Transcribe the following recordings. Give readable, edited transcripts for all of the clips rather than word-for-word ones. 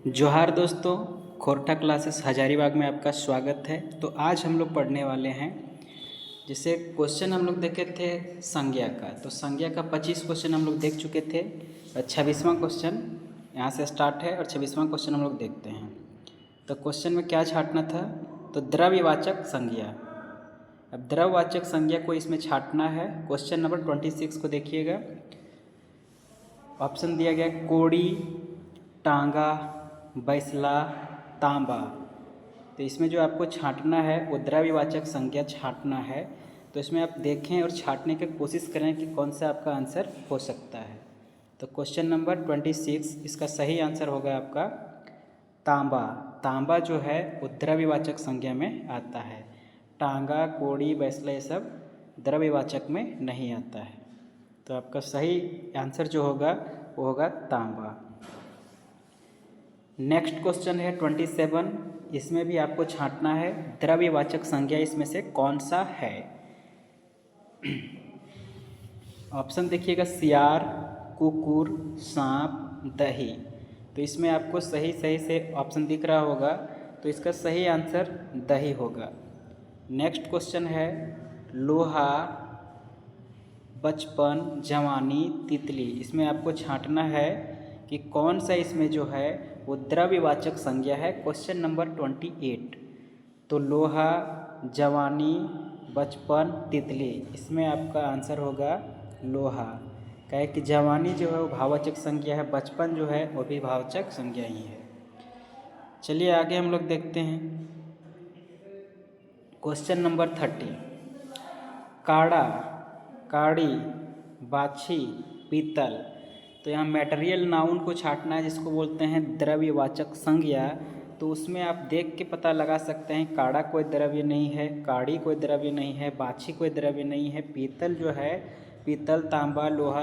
जोहार दोस्तों, खोरठा क्लासेस हजारीबाग में आपका स्वागत है। तो आज हम लोग पढ़ने वाले हैं, जैसे क्वेश्चन हम लोग देखे थे संज्ञा का, तो संज्ञा का 25 क्वेश्चन हम लोग देख चुके थे और 26वां क्वेश्चन यहाँ से स्टार्ट है और 26वां क्वेश्चन हम लोग देखते हैं। तो क्वेश्चन में क्या छांटना था, तो द्रव्यवाचक संज्ञा। अब द्रव्यवाचक संज्ञा को इसमें छांटना है। क्वेश्चन नंबर 26 को देखिएगा। ऑप्शन दिया गया कोड़ी, टांगा, बैसला, तांबा। तो इसमें जो आपको छांटना है वो द्रव्यवाचक संज्ञा छांटना है। तो इसमें आप देखें और छांटने की कोशिश करें कि कौन सा आपका आंसर हो सकता है। तो क्वेश्चन नंबर 26 इसका सही आंसर होगा आपका तांबा। तांबा जो है वो द्रव्यवाचक संज्ञा में आता है। टांगा, कोड़ी, बैसला ये सब द्रव्यवाचक में नहीं आता है। तो आपका सही आंसर जो होगा वो होगा तांबा। नेक्स्ट क्वेश्चन है 27। इसमें भी आपको छांटना है द्रव्यवाचक संज्ञा इसमें से कौन सा है। ऑप्शन देखिएगा सियार, कुकुर, सांप, दही। तो इसमें आपको सही से ऑप्शन दिख रहा होगा, तो इसका सही आंसर दही होगा। नेक्स्ट क्वेश्चन है लोहा, बचपन, जवानी, तितली। इसमें आपको छांटना है कि कौन सा इसमें जो है वो द्रव्यवाचक संज्ञा है। Question number 28। तो लोहा, जवानी, बचपन, तितली, इसमें आपका आंसर होगा लोहा। कहे कि जवानी जो है वो भाववाचक संज्ञा है, बचपन जो है वो भी भाववाचक संज्ञा ही है। चलिए आगे हम लोग देखते हैं। Question number 30। काड़ा, काड़ी, बाछी, पीतल। तो यहाँ मटेरियल नाउन को छांटना है जिसको बोलते हैं द्रव्यवाचक संज्ञा। तो उसमें आप देख के पता लगा सकते हैं काड़ा कोई द्रव्य नहीं है, काड़ी कोई द्रव्य नहीं है, बाछी कोई द्रव्य नहीं है, पीतल जो है, पीतल, तांबा, लोहा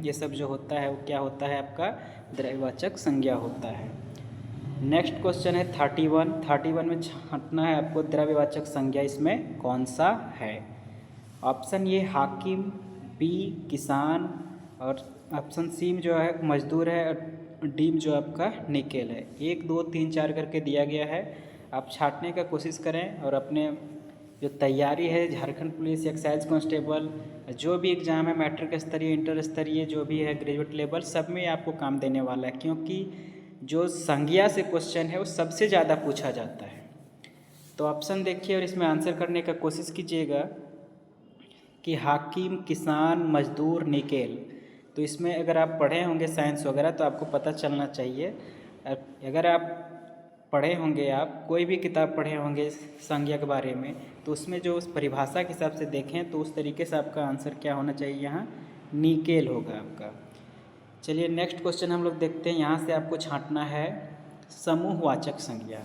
ये सब जो होता है वो क्या होता है आपका द्रव्यवाचक संज्ञा होता है। नेक्स्ट क्वेश्चन है 31। 31 में छांटना है आपको द्रव्यवाचक संज्ञा इसमें कौन सा है। ऑप्शन ए हाकिम, बी किसान, और ऑप्शन सी में जो है मजदूर है, और डी में जो आपका निकेल है। 1 2 3 4 करके दिया गया है। आप छांटने का कोशिश करें और अपने जो तैयारी है झारखंड पुलिस, एक्साइज कांस्टेबल, जो भी एग्ज़ाम है मैट्रिक स्तरीय, इंटर स्तरीय, जो भी है ग्रेजुएट लेवल, सब में आपको काम देने वाला है, क्योंकि जो संज्ञा से क्वेश्चन है वो सबसे ज़्यादा पूछा जाता है। तो ऑप्शन देखिए और इसमें आंसर करने का कोशिश कीजिएगा कि हाकिम, किसान, मजदूर, निकेल। तो इसमें अगर आप पढ़े होंगे साइंस वगैरह तो आपको पता चलना चाहिए। अगर आप पढ़े होंगे, आप कोई भी किताब पढ़े होंगे संज्ञा के बारे में, तो उसमें जो उस परिभाषा के हिसाब से देखें तो उस तरीके से आपका आंसर क्या होना चाहिए, यहाँ निकेल होगा आपका। चलिए नेक्स्ट क्वेश्चन हम लोग देखते हैं। यहाँ से आपको छांटना है समूहवाचक संज्ञा।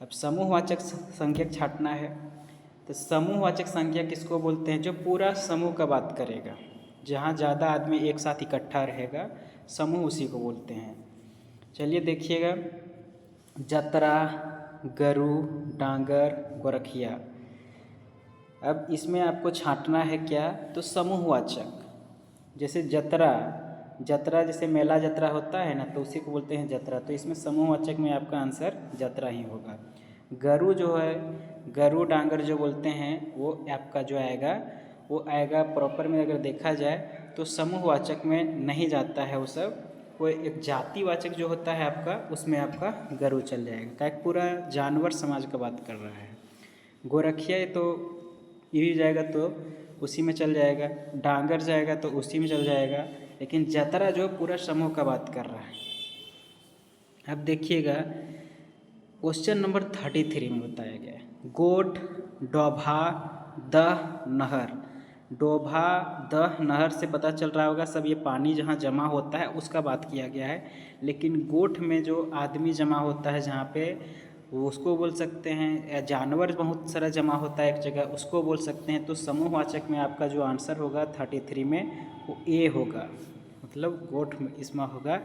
अब समूहवाचक संज्ञा छांटना है। तो समूहवाचक संज्ञा किसको बोलते हैं, जो पूरा समूह का बात करेगा, जहाँ ज़्यादा आदमी एक साथ इकट्ठा रहेगा, समूह उसी को बोलते हैं। चलिए देखिएगा, जतरा, गरु, डांगर, गोरखिया। अब इसमें आपको छांटना है क्या, तो समूहवाचक। जैसे जतरा, जतरा जैसे मेला जतरा होता है ना, तो उसी को बोलते हैं जतरा। तो इसमें समूहवाचक में आपका आंसर जतरा ही होगा। गरु जो है, गरु डांगर जो बोलते हैं, वो आपका जो आएगा वो आएगा प्रॉपर में अगर देखा जाए तो समूहवाचक में नहीं जाता है वो सब। वो एक जातिवाचक जो होता है आपका, उसमें आपका गरु चल जाएगा, क्या पूरा जानवर समाज का बात कर रहा है। गोरखिया तो ये जाएगा तो उसी में चल जाएगा, डांगर जाएगा तो उसी में चल जाएगा, लेकिन जतरा जो पूरा समूह का बात कर रहा है। अब देखिएगा क्वेश्चन नंबर 33 में बताया गया है गोठ, डोभा, दह, नहर। डोभा, दह, नहर से पता चल रहा होगा सब ये पानी जहाँ जमा होता है उसका बात किया गया है। लेकिन गोठ में जो आदमी जमा होता है जहाँ पे, वो उसको बोल सकते हैं, या जानवर बहुत सारा जमा होता है एक जगह, उसको बोल सकते हैं। तो समूहवाचक में आपका जो आंसर होगा 33 में वो ए होगा, मतलब गोठ में इसमें होगा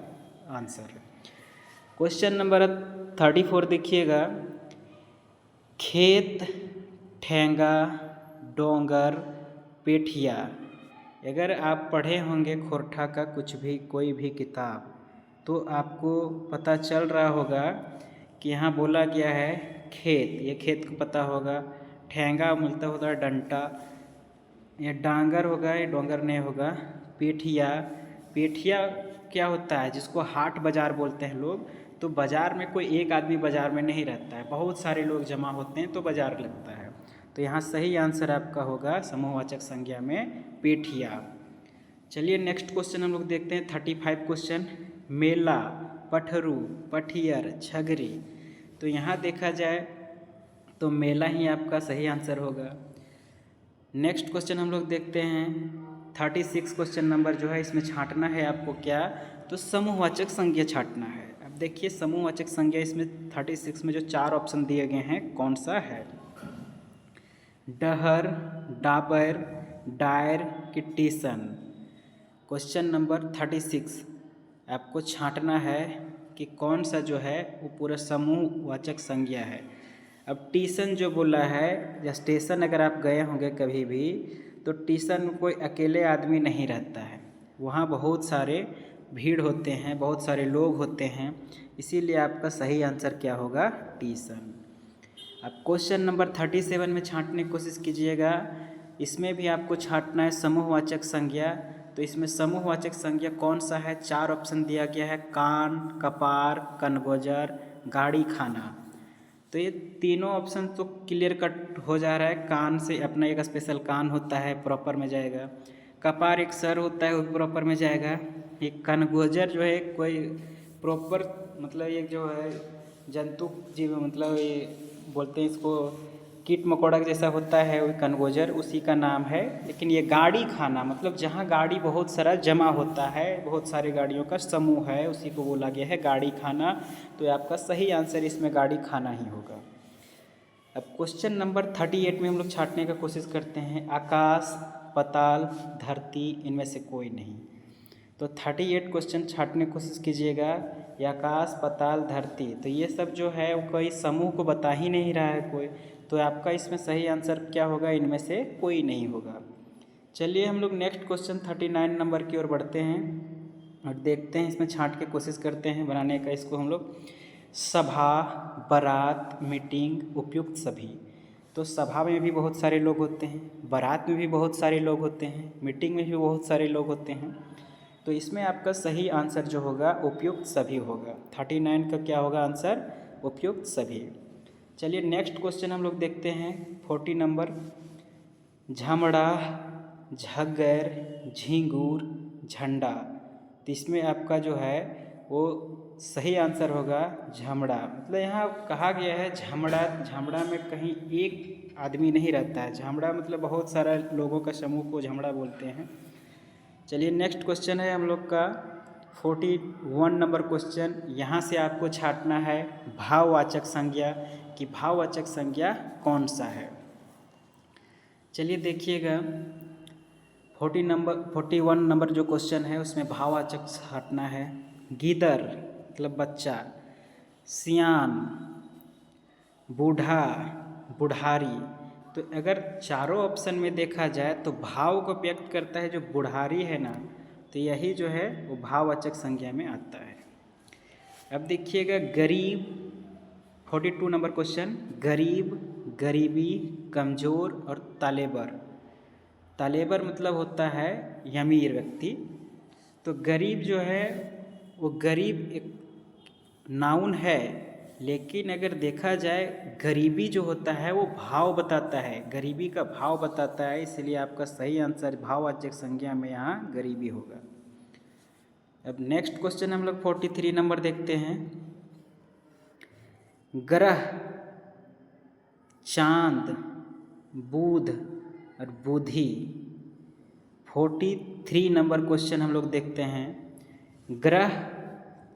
आंसर। क्वेश्चन नंबर 34 देखिएगा, खेत, ठेंगा, डोंगर, पेठिया। अगर आप पढ़े होंगे खोरठा का कुछ भी कोई भी किताब, तो आपको पता चल रहा होगा कि यहाँ बोला गया है खेत, ये खेत को पता होगा। ठेंगा मिलता होता है डंटा, ये डांगर होगा, ये डोंगर नहीं होगा। पेठिया, पेठिया क्या होता है, जिसको हाट बाज़ार बोलते हैं लोग। तो बाज़ार में कोई एक आदमी बाज़ार में नहीं रहता है, बहुत सारे लोग जमा होते हैं तो बाज़ार लगता है। तो यहाँ सही आंसर आपका होगा समूहवाचक संज्ञा में पेठिया। चलिए नेक्स्ट क्वेश्चन हम लोग देखते हैं 35 क्वेश्चन। मेला, पठरू, पठियर, छगरी। तो यहाँ देखा जाए तो मेला ही आपका सही आंसर होगा। नेक्स्ट क्वेश्चन हम लोग देखते हैं 36 क्वेश्चन नंबर जो है, इसमें छांटना है आपको क्या, तो समूहवाचक संज्ञा छांटना है। अब देखिए समूहवाचक संज्ञा इसमें 36 में जो 4 ऑप्शन दिए गए हैं कौन सा है। डहर, डाबर, डायर कि टीसन। क्वेश्चन नंबर 36 आपको छांटना है कि कौन सा जो है वो पूरा समूहवाचक संज्ञा है। अब टीसन जो बोला है, या स्टेशन अगर आप गए होंगे कभी भी, तो टीसन में कोई अकेले आदमी नहीं रहता है, वहाँ बहुत सारे भीड़ होते हैं, बहुत सारे लोग होते हैं, इसीलिए आपका सही आंसर क्या होगा, टीसन। अब क्वेश्चन नंबर 37 में छांटने की कोशिश कीजिएगा। इसमें भी आपको छांटना है समूहवाचक संज्ञा। तो इसमें समूहवाचक संज्ञा कौन सा है, 4 ऑप्शन दिया गया है, कान, कपार, कनगोजर, गाड़ी खाना। तो ये तीनों ऑप्शन तो क्लियर कट हो जा रहा है। कान से अपना एक स्पेशल कान होता है, प्रॉपर में जाएगा। कपार एक सर होता है, वो प्रॉपर में जाएगा। एक कनगोजर जो है कोई प्रॉपर, मतलब ये जो है जंतु जीव, मतलब ये बोलते हैं इसको कीट मकोड़ा जैसा होता है, वो कनगोजर उसी का नाम है। लेकिन ये गाड़ी खाना, मतलब जहाँ गाड़ी बहुत सारा जमा होता है, बहुत सारी गाड़ियों का समूह है, उसी को बोला गया है गाड़ी खाना। तो आपका सही आंसर इसमें गाड़ी खाना ही होगा। अब क्वेश्चन नंबर 38 में हम लोग छांटने का कोशिश करते हैं। आकाश, पताल, धरती, इनमें से कोई नहीं। तो 38 क्वेश्चन छांटने की कोशिश कीजिएगा। ये आकाश, पताल, धरती, तो ये सब जो है वो कोई समूह को बता ही नहीं रहा है कोई। तो आपका इसमें सही आंसर क्या होगा, इनमें से कोई नहीं होगा। चलिए हम लोग नेक्स्ट क्वेश्चन 39 नंबर की ओर बढ़ते हैं और देखते हैं, इसमें छांट के कोशिश करते हैं बनाने का इसको हम लोग। सभा, बारात, मीटिंग, उपयुक्त सभी। तो सभा में भी बहुत सारे लोग होते हैं, बारात में भी बहुत सारे लोग होते हैं, मीटिंग में भी बहुत सारे लोग होते हैं। तो इसमें आपका सही आंसर जो होगा उपयुक्त सभी होगा। 39 का क्या होगा आंसर, उपयुक्त सभी। चलिए नेक्स्ट क्वेश्चन हम लोग देखते हैं 40 नंबर। झमड़ा, झग्गर, झींगुर, झंडा। तो इसमें आपका जो है वो सही आंसर होगा झमड़ा। मतलब यहाँ कहा गया है झमड़ा, झमड़ा में कहीं एक आदमी नहीं रहता है। झमड़ा मतलब बहुत सारा लोगों का समूह को झमड़ा बोलते हैं। चलिए नेक्स्ट क्वेश्चन है हम लोग का 41 नंबर क्वेश्चन। यहाँ से आपको छांटना है भाववाचक संज्ञा, कि भाववाचक संज्ञा कौन सा है। चलिए देखिएगा 41 नंबर जो क्वेश्चन है उसमें भाववाचक छांटना है। गीदड़ मतलब बच्चा, सियान, बूढ़ा, बुढ़ारी। तो अगर चारों ऑप्शन में देखा जाए तो भाव को व्यक्त करता है जो बुढ़ारी है ना, तो यही जो है वो भाववाचक संज्ञा में आता है। अब देखिएगा गरीब, 42 नंबर क्वेश्चन। गरीब, गरीबी, कमज़ोर और तालेबर। तालेबर मतलब होता है अमीर व्यक्ति। तो गरीब जो है वो गरीब एक नाउन है, लेकिन अगर देखा जाए गरीबी जो होता है वो भाव बताता है, गरीबी का भाव बताता है, इसलिए आपका सही आंसर भाववाचक संज्ञा में यहाँ गरीबी होगा। अब नेक्स्ट क्वेश्चन हम लोग 43 नंबर देखते हैं। ग्रह, चांद, बुध और बुधि। 43 नंबर क्वेश्चन हम लोग देखते हैं। ग्रह,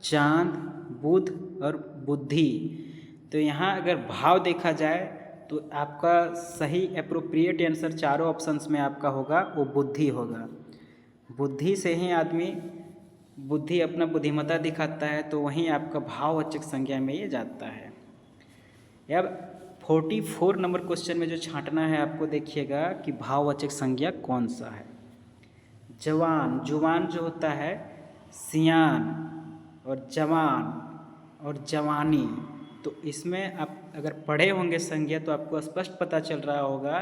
चांद, बुध और बुद्धि। तो यहाँ अगर भाव देखा जाए तो आपका सही एप्रोप्रिएट आंसर चारों ऑप्शंस में आपका होगा वो बुद्धि होगा। बुद्धि से ही आदमी बुद्धि अपना बुद्धिमत्ता दिखाता है, तो वहीं आपका भाववाचक संज्ञा में ये जाता है। अब 44 नंबर क्वेश्चन में जो छांटना है आपको, देखिएगा कि भाववाचक संज्ञा कौन सा है। जवान, जुवान जो होता है, सियान और जवान और जवानी। तो इसमें आप अगर पढ़े होंगे संज्ञा तो आपको स्पष्ट पता चल रहा होगा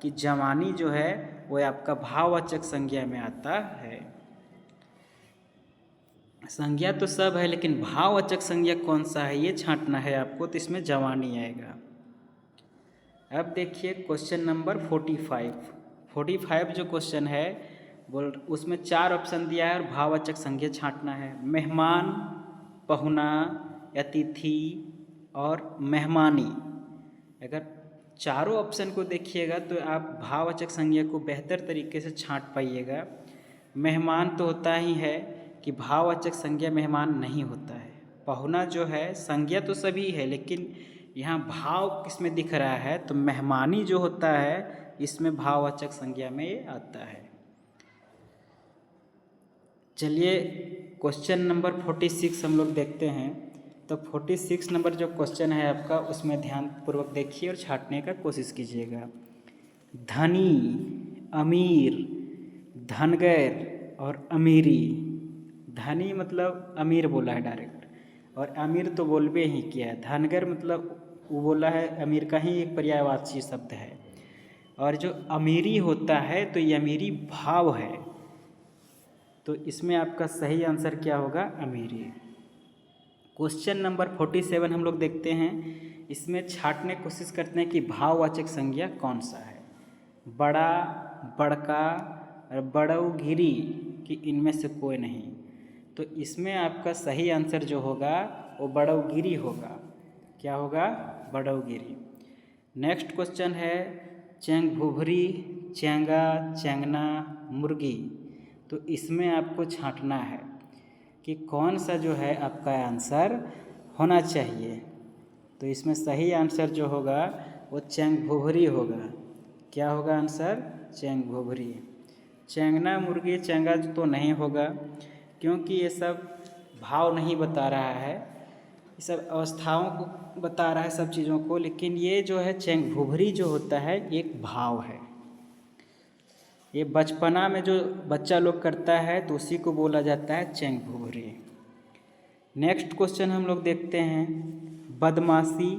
कि जवानी जो है वो आपका भाववाचक संज्ञा में आता है। संज्ञा तो सब है लेकिन भाववाचक संज्ञा कौन सा है ये छांटना है आपको, तो इसमें जवानी आएगा। अब देखिए क्वेश्चन नंबर 45 जो क्वेश्चन है बोल उसमें 4 ऑप्शन दिया है और भाववाचक संज्ञा छांटना है। मेहमान, पहुना, अतिथि और मेहमानी। अगर चारों ऑप्शन को देखिएगा तो आप भाववाचक संज्ञा को बेहतर तरीके से छांट पाइएगा। मेहमान तो होता ही है कि भाववाचक संज्ञा मेहमान नहीं होता है। पहुना जो है संज्ञा तो सभी है लेकिन यहाँ भाव किसमें दिख रहा है, तो मेहमानी जो होता है इसमें भाववाचक संज्ञा में ये आता है। चलिए क्वेश्चन नंबर 46 हम लोग देखते हैं। तो 46 नंबर जो क्वेश्चन है आपका उसमें ध्यानपूर्वक देखिए और छांटने का कोशिश कीजिएगा। धनी, अमीर, धनगर और अमीरी। धनी मतलब अमीर बोला है डायरेक्ट, और अमीर तो बोलबे ही किया है। धनगर मतलब वो बोला है अमीर का ही एक पर्यायवाची शब्द है। और जो अमीरी होता है तो ये अमीरी भाव है, तो इसमें आपका सही आंसर क्या होगा, अमीरी। क्वेश्चन नंबर 47 हम लोग देखते हैं। इसमें छांटने की कोशिश करते हैं कि भाववाचक संज्ञा कौन सा है। बड़ा, बड़का और बड़ौगिरी कि इनमें से कोई नहीं। तो इसमें आपका सही आंसर जो होगा वो बड़ौगिरी होगा। क्या होगा, बड़ौगिरी। नेक्स्ट क्वेश्चन है चैंग भुभरी, चैंगा, चैंगना, मुर्गी। तो इसमें आपको छांटना है कि कौन सा जो है आपका आंसर होना चाहिए। तो इसमें सही आंसर जो होगा वो चैंग भुभरी होगा। क्या होगा आंसर, चैंग भुभरी। चैंगना, मुर्गी, चैंगा तो नहीं होगा क्योंकि ये सब भाव नहीं बता रहा है, ये सब अवस्थाओं को बता रहा है, सब चीज़ों को। लेकिन ये जो है चैंग भुभरी जो होता है एक भाव है। ये बचपना में जो बच्चा लोग करता है तो उसी को बोला जाता है चैंग भुभरी। नेक्स्ट क्वेश्चन हम लोग देखते हैं। बदमाशी,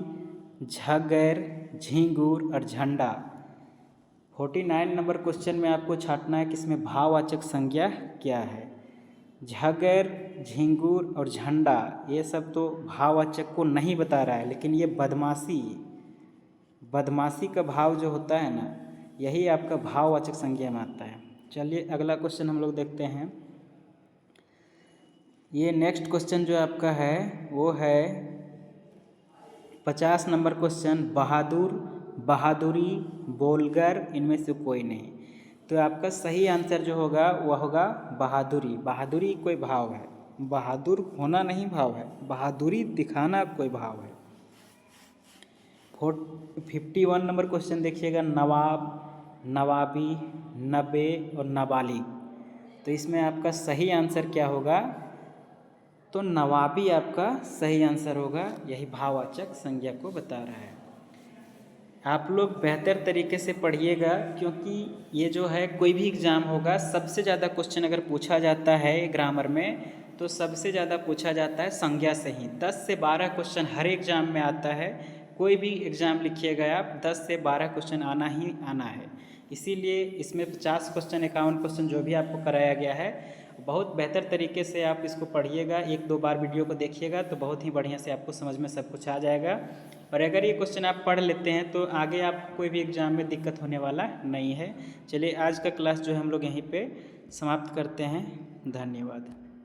झगर, झींगुर और झंडा। 49 नंबर क्वेश्चन में आपको छांटना है कि इसमें भाववाचक संज्ञा क्या है। झगर, झींगुर और झंडा ये सब तो भाववाचक को नहीं बता रहा है, लेकिन ये बदमाशी का भाव जो होता है ना, यही आपका भाववाचक संज्ञा में आता है। चलिए अगला क्वेश्चन हम लोग देखते हैं। ये नेक्स्ट क्वेश्चन जो आपका है वो है 50 नंबर क्वेश्चन। बहादुर, बहादुरी, बोलगर इनमें से कोई नहीं। तो आपका सही आंसर जो होगा वह होगा बहादुरी। बहादुरी कोई भाव है, बहादुर होना नहीं भाव है, बहादुरी दिखाना कोई भाव है। 51 नंबर क्वेश्चन देखिएगा। नवाब, नवाबी, नबे और नाबालिग। तो इसमें आपका सही आंसर क्या होगा, तो नवाबी आपका सही आंसर होगा। यही भाववाचक संज्ञा को बता रहा है। आप लोग बेहतर तरीके से पढ़िएगा क्योंकि ये जो है कोई भी एग्ज़ाम होगा सबसे ज़्यादा क्वेश्चन अगर पूछा जाता है ग्रामर में तो सबसे ज़्यादा पूछा जाता है संज्ञा से ही। 10 से 12 क्वेश्चन हर एग्ज़ाम में आता है। कोई भी एग्ज़ाम लिखिएगा आप 10 से 12 क्वेश्चन आना ही आना है। इसीलिए इसमें 50 क्वेश्चन 51 क्वेश्चन जो भी आपको कराया गया है बहुत बेहतर तरीके से आप इसको पढ़िएगा। 1-2 बार वीडियो को देखिएगा तो बहुत ही बढ़िया से आपको समझ में सब कुछ आ जाएगा। और अगर ये क्वेश्चन आप पढ़ लेते हैं तो आगे आप कोई भी एग्ज़ाम में दिक्कत होने वाला नहीं है। चलिए आज का क्लास जो है हम लोग यहीं पे समाप्त करते हैं। धन्यवाद।